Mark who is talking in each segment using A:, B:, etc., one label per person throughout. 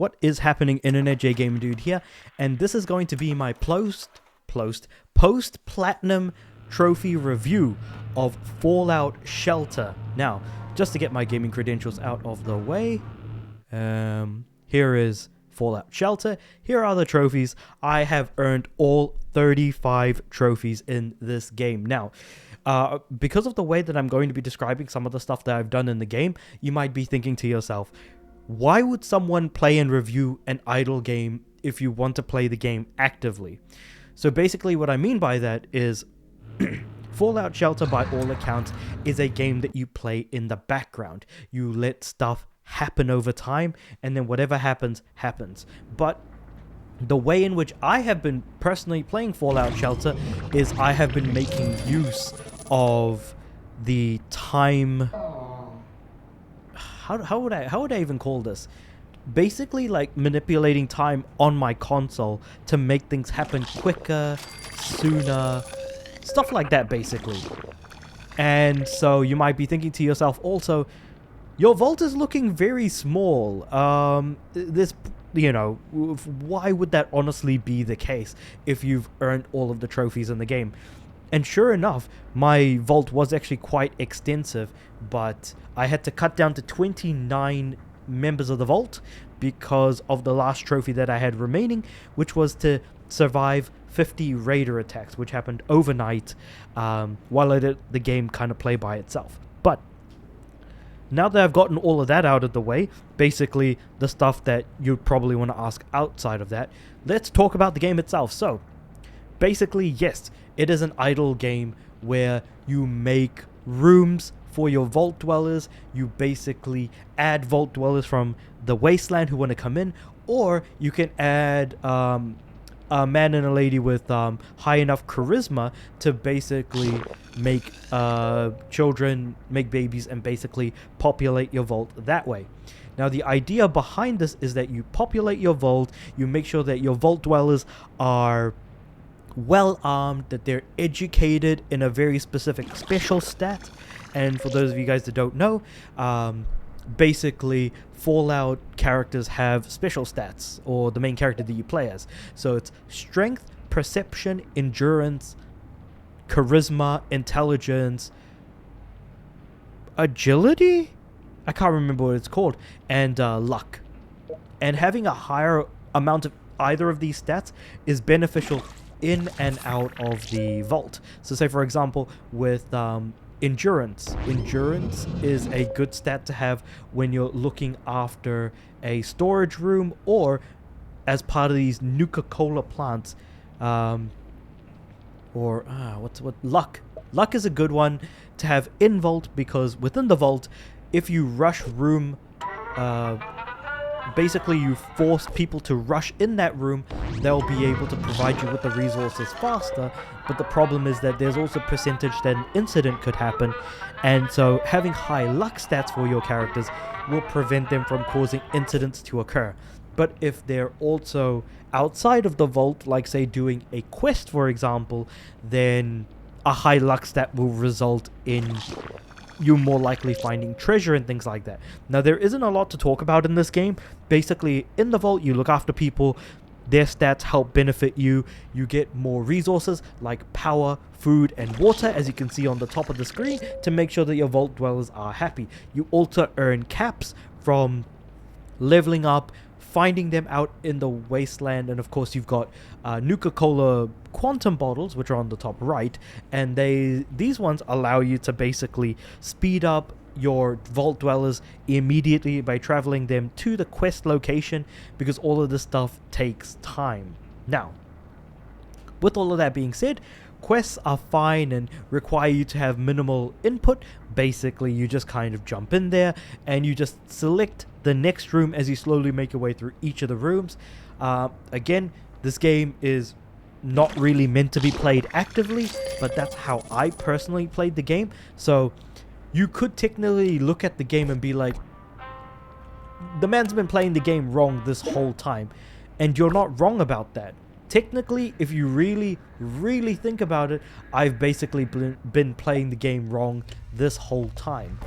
A: What is happening, Internet? J Gamer Dude here, and this is going to be my post-platinum trophy review of Fallout Shelter. Now, just to get my gaming credentials out of the way, here is Fallout Shelter. Here are the trophies. I have earned all 35 trophies in this game. Now, because of the way that I'm going to be describing some of the stuff that I've done in the game, you might be thinking to yourself, why would someone play and review an idle game if you want to play the game actively? So basically what I mean by that is Fallout Shelter, by all accounts, is a game that you play in the background. You let stuff happen over time, and then whatever happens, happens. But the way in which I have been personally playing Fallout Shelter is I have been making use of the time... How would I even call this? Basically, like manipulating time on my console to make things happen quicker, sooner, stuff like that, basically. And so you might be thinking to yourself also, your vault is looking very small. This, you know, why would that honestly be the case if you've earned all of the trophies in the game? And sure enough, my vault was actually quite extensive, but I had to cut down to 29 members of the vault because of the last trophy that I had remaining, which was to survive 50 raider attacks, which happened overnight while I let the game kind of play by itself. But now that I've gotten all of that out of the way, basically the stuff that you'd probably want to ask outside of that, let's talk about the game itself. So, basically, yes, it is an idle game where you make rooms for your vault dwellers. You basically add vault dwellers from the wasteland who want to come in, or you can add a man and a lady with high enough charisma to basically make children, make babies, and basically populate your vault that way. Now, the idea behind this is that you populate your vault, you make sure that your vault dwellers are well armed, that they're educated in a very specific special stat. And for those of you guys that don't know, basically Fallout characters have special stats, or the main character that you play as. So it's strength, perception, endurance, charisma, intelligence, agility? I can't remember what it's called. And luck. And having a higher amount of either of these stats is beneficial in and out of the vault. So say for example with endurance is a good stat to have when you're looking after a storage room or as part of these Nuka-Cola plants, luck is a good one to have in vault, because within the vault, if you rush room, basically you force people to rush in that room, they'll be able to provide you with the resources faster. But the problem is that there's also a percentage that an incident could happen, and so having high luck stats for your characters will prevent them from causing incidents to occur. But if they're also outside of the vault, like say doing a quest for example, then a high luck stat will result in you more likely finding treasure and things like that. Now, there isn't a lot to talk about in this game. Basically, in the vault, you look after people. Their stats help benefit you. You get more resources like power, food, and water, as you can see on the top of the screen, to make sure that your vault dwellers are happy. You also earn caps from leveling up, finding them out in the wasteland, and of course you've got Nuka-Cola quantum bottles, which are on the top right, and these ones allow you to basically speed up your vault dwellers immediately by traveling them to the quest location, because all of this stuff takes time. Now, with all of that being said, quests are fine and require you to have minimal input. Basically, you just kind of jump in there and you just select the next room as you slowly make your way through each of the rooms. Again, this game is not really meant to be played actively, but that's how I personally played the game. So you could technically look at the game and be like, the man's been playing the game wrong this whole time, and you're not wrong about that. Technically, if you really think about it, I've basically been playing the game wrong this whole time.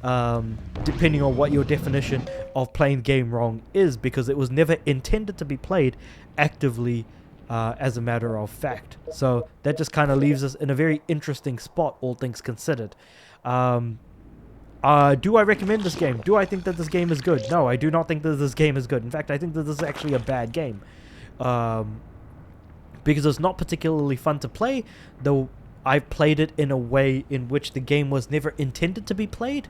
A: depending on what your definition of playing the game wrong is, because it was never intended to be played actively as a matter of fact. So that just kind of leaves us in a very interesting spot, all things considered. Do I recommend this game? Do I think that this game is good? No, I do not think that this game is good. In fact, I think that this is actually a bad game. Because it's not particularly fun to play, though I've played it in a way in which the game was never intended to be played.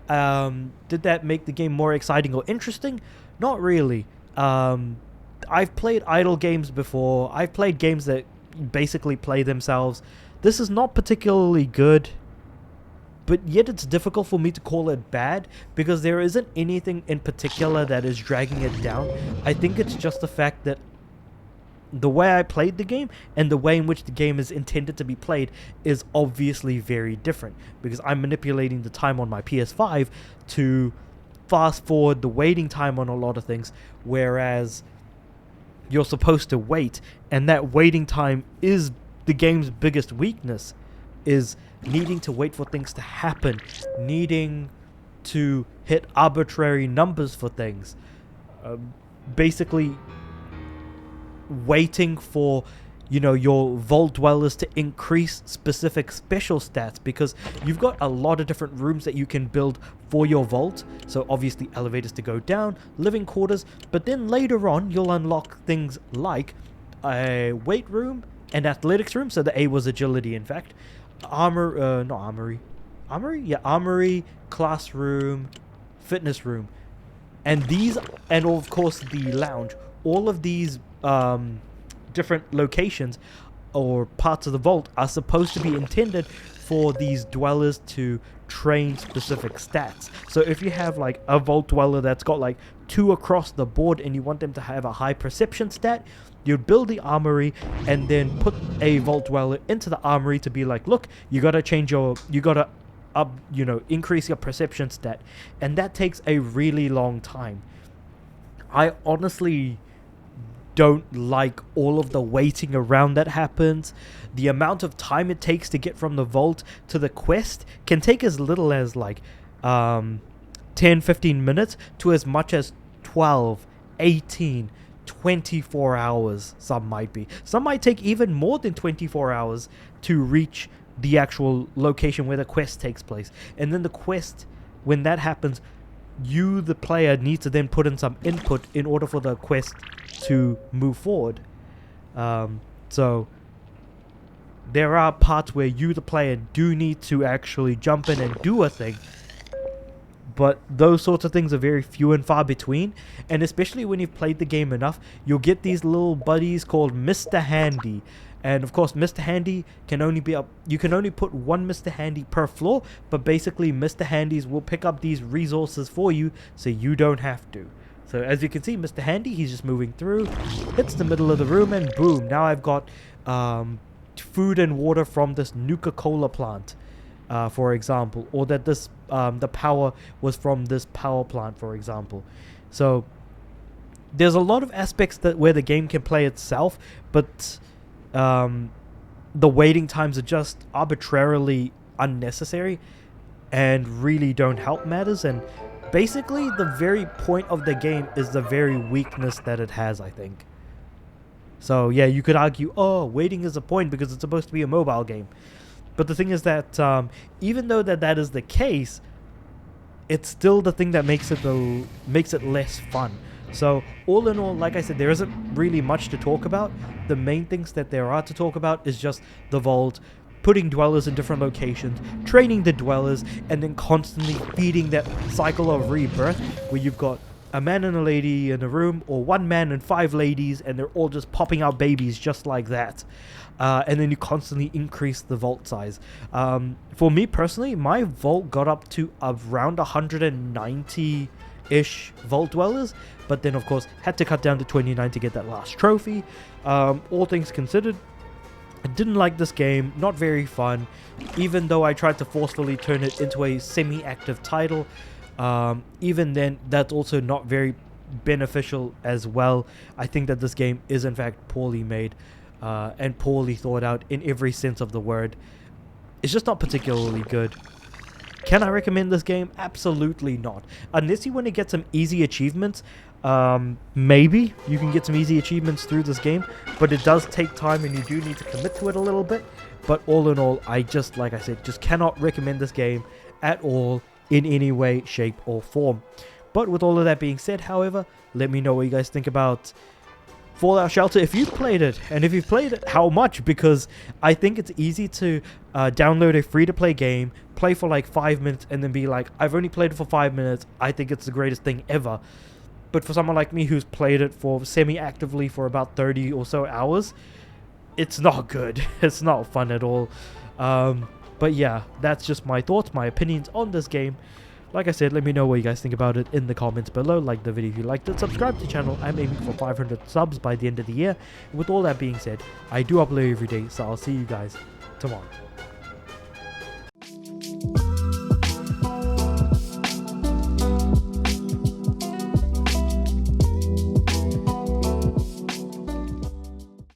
A: Did that make the game more exciting or interesting? Not really. I've played idle games before. I've played games that basically play themselves. This is not particularly good, but yet it's difficult for me to call it bad because there isn't anything in particular that is dragging it down. I think it's just the fact that the way I played the game and the way in which the game is intended to be played is obviously very different, because I'm manipulating the time on my PS5 to fast forward the waiting time on a lot of things, whereas you're supposed to wait, and that waiting time is the game's biggest weakness, is needing to wait for things to happen, needing to hit arbitrary numbers for things, basically waiting for, you know, your vault dwellers to increase specific special stats, because you've got a lot of different rooms that you can build for your vault. So obviously elevators to go down, living quarters, but then later on you'll unlock things like a weight room, an athletics room, so the A was agility in fact, armory, classroom, fitness room, and these, and of course the lounge. All of these different locations or parts of the vault are supposed to be intended for these dwellers to train specific stats. So if you have like a vault dweller that's got like 2 across the board and you want them to have a high perception stat, you'd build the armory and then put a vault dweller into the armory to be like, look, you gotta increase your perception stat, and that takes a really long time. I honestly don't like all of the waiting around that happens. The amount of time it takes to get from the vault to the quest can take as little as like 10-15 minutes to as much as 12, 18, 24 hours. Some might take even more than 24 hours to reach the actual location where the quest takes place. And then the quest, when that happens, you, the player, need to then put in some input in order for the quest to move forward. So there are parts where you, the player, do need to actually jump in and do a thing, but those sorts of things are very few and far between. And especially when you've played the game enough, you'll get these little buddies called Mr. Handy. And of course, Mr. Handy can only be up. You can only put one Mr. Handy per floor, but basically Mr. Handys will pick up these resources for you, so you don't have to. So as you can see, Mr. Handy, he's just moving through, hits the middle of the room, and boom! Now I've got food and water from this Nuka-Cola plant, for example, or that this the power was from this power plant, for example. So there's a lot of aspects that where the game can play itself, but the waiting times are just arbitrarily unnecessary and really don't help matters. And basically the very point of the game is the very weakness that it has, I think. So yeah, you could argue, oh, waiting is a point because it's supposed to be a mobile game. But the thing is that even though that is the case, it's still the thing that makes it less fun. So all in all, like I said, there isn't really much to talk about. The main things that there are to talk about is just the vault, putting dwellers in different locations, training the dwellers, and then constantly feeding that cycle of rebirth where you've got a man and a lady in a room, or one man and 5 ladies, and they're all just popping out babies just like that. And then you constantly increase the vault size. For me personally, my vault got up to around 190-ish vault dwellers, but then of course had to cut down to 29 to get that last trophy. All things considered, I didn't like this game, not very fun, even though I tried to forcefully turn it into a semi-active title. Even then, that's also not very beneficial as well. I think that this game is in fact poorly made and poorly thought out in every sense of the word. It's just not particularly good. Can I recommend this game? Absolutely not. Unless you want to get some easy achievements, maybe you can get some easy achievements through this game, but it does take time and you do need to commit to it a little bit. But all in all, I just, like I said, just cannot recommend this game at all in any way, shape, or form. But with all of that being said, however, let me know what you guys think about Fallout Shelter if you've played it, and if you've played it, how much, because I think it's easy to download a free-to-play game, play for like 5 minutes, and then be like, I've only played it for 5 minutes, I think it's the greatest thing ever. But for someone like me who's played it for semi-actively for about 30 or so hours, it's not good. It's not fun at all. But yeah, that's just my thoughts, my opinions on this game. Like I said, let me know what you guys think about it in the comments below. Like the video if you liked it. Subscribe to the channel. I'm aiming for 500 subs by the end of the year. And with all that being said, I do upload every day, so I'll see you guys tomorrow.